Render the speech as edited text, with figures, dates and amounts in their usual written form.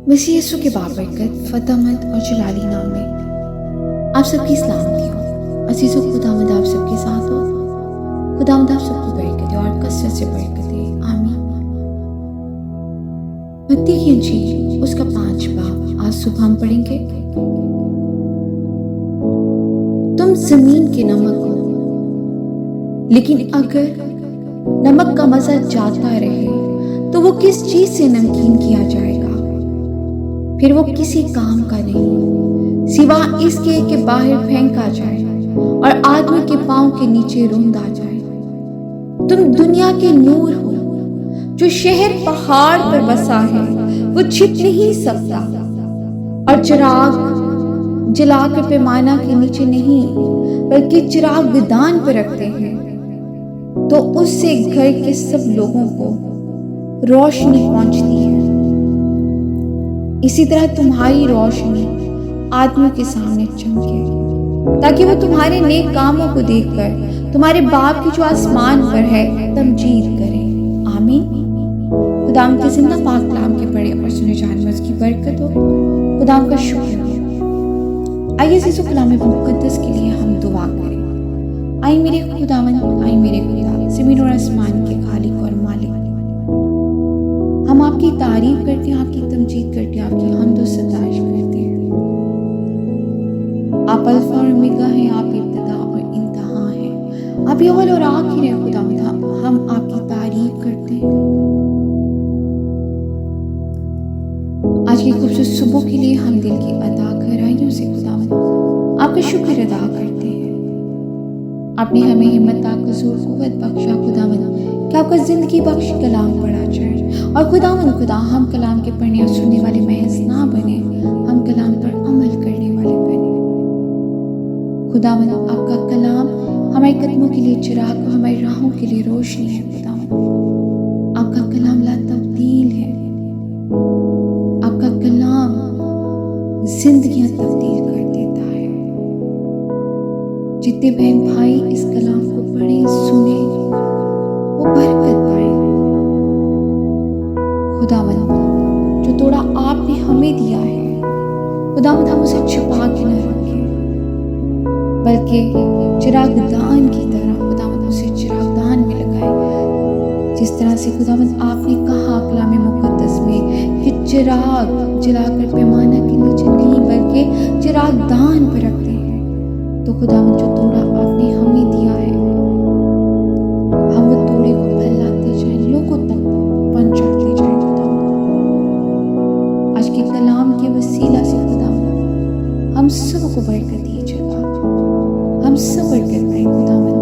मसीह यीशु के बाबरकत, फतहमत और जलाली नाम में आप सबकी सलामती हो। अजीज़ों, खुदावंद आप सबके साथ हो। खुदावंद आप सबको बरकत दे और कसरत से बरकत दे। आमीन। मत्ती की इंजील उसका 5 बाब आज सुबह हम पढ़ेंगे। तुम जमीन के नमक हो, लेकिन अगर नमक का मजा जाता रहे तो वो किस चीज से नमकीन किया जाएगा? फिर वो किसी काम का नहीं, सिवा इसके कि बाहर फेंका जाए और आदमी के पांव के नीचे रोंदा जाए। तुम दुनिया के नूर हो। जो शहर पहाड़ पर बसा है वो छिप नहीं सकता, और चिराग जलाकर पैमाना के नीचे नहीं बल्कि चिराग विदान पर रखते हैं, तो उससे घर के सब लोगों को रोशनी पहुंचती है। इसी तरह तुम्हारी रोशनी आदमियों के सामने चमके, ताकि वो तुम्हारे नेक कामों को देखकर तुम्हारे बाप की जो आसमान पर है तमजीद करे। आमीन। खुदाम के जिंदा पाक कलाम के पढ़े और सुने जाने में उसकी बरकत हो। खुदाम का शुक्र हो। आइए इस कलाम मुकद्दस के लिए हम दुआ करें। आई मेरे खुदावन, आई मेरे खुदा, ज़मीन और आसमान के खालिक और मालिक, हम आपकी तारीफ करते हैं, आपकी तमजीद करते हैं, आपकी हम्द और सताइश करते हैं। आप अल्फा और ओमेगा हैं, आप इब्तिदा और इंतहा हैं, आप अव्वल और आखिर हैं। खुदा हम आपकी तारीफ करते हैं। आज की खूबसूरत सुबह के लिए हम दिल की अदा गहराइयों से खुदावंद आपका शुक्र अदा करते हैं। आपने हमें हिम्मत, ताकत, कुव्वत बख्शा खुदावंद कि आपका जिंदगी बख्श कलाम पढ़ा जाए। और खुदा हम कलाम के पढ़ने और सुनने वाले महज ना बने, हम कलाम पर अमल करने वाले बने। खुदावंद आपका कलाम हमारे कदमों के लिए चिराग और हमारी राहों के लिए रोशनी है। खुदावंद आपका कलाम ला तब्दील है। आपका कलाम जिंदगियां तब्दील कर देता है। जितने बहन भाई इस कलाम को पढ़े सुने वो बरकत पाए। खुदावंद जो थोड़ा आपने हमें दिया है, खुदावंद हम उसे छुपा के न रखें, बल्कि चिरागदान की तरह खुदावंद उसे चिरागदान में लगाए। जिस तरह से खुदावंद आपने कहा कलाम मुकद्दस में कि चिराग जलाकर पैमाना के नीचे नहीं बल्कि चिरागदान पर रखते हैं, तो खुदावंद जो थोड़ा आपने हमें दिया है हम वो थोड़े को फैलाते जाएं, लोगों तक पहुंचाते जाएं। आज के कलाम के वसीला से खुदावंद हम सबको बरकत दीजिएगा, हम सब बरकत पाएं खुदावंद।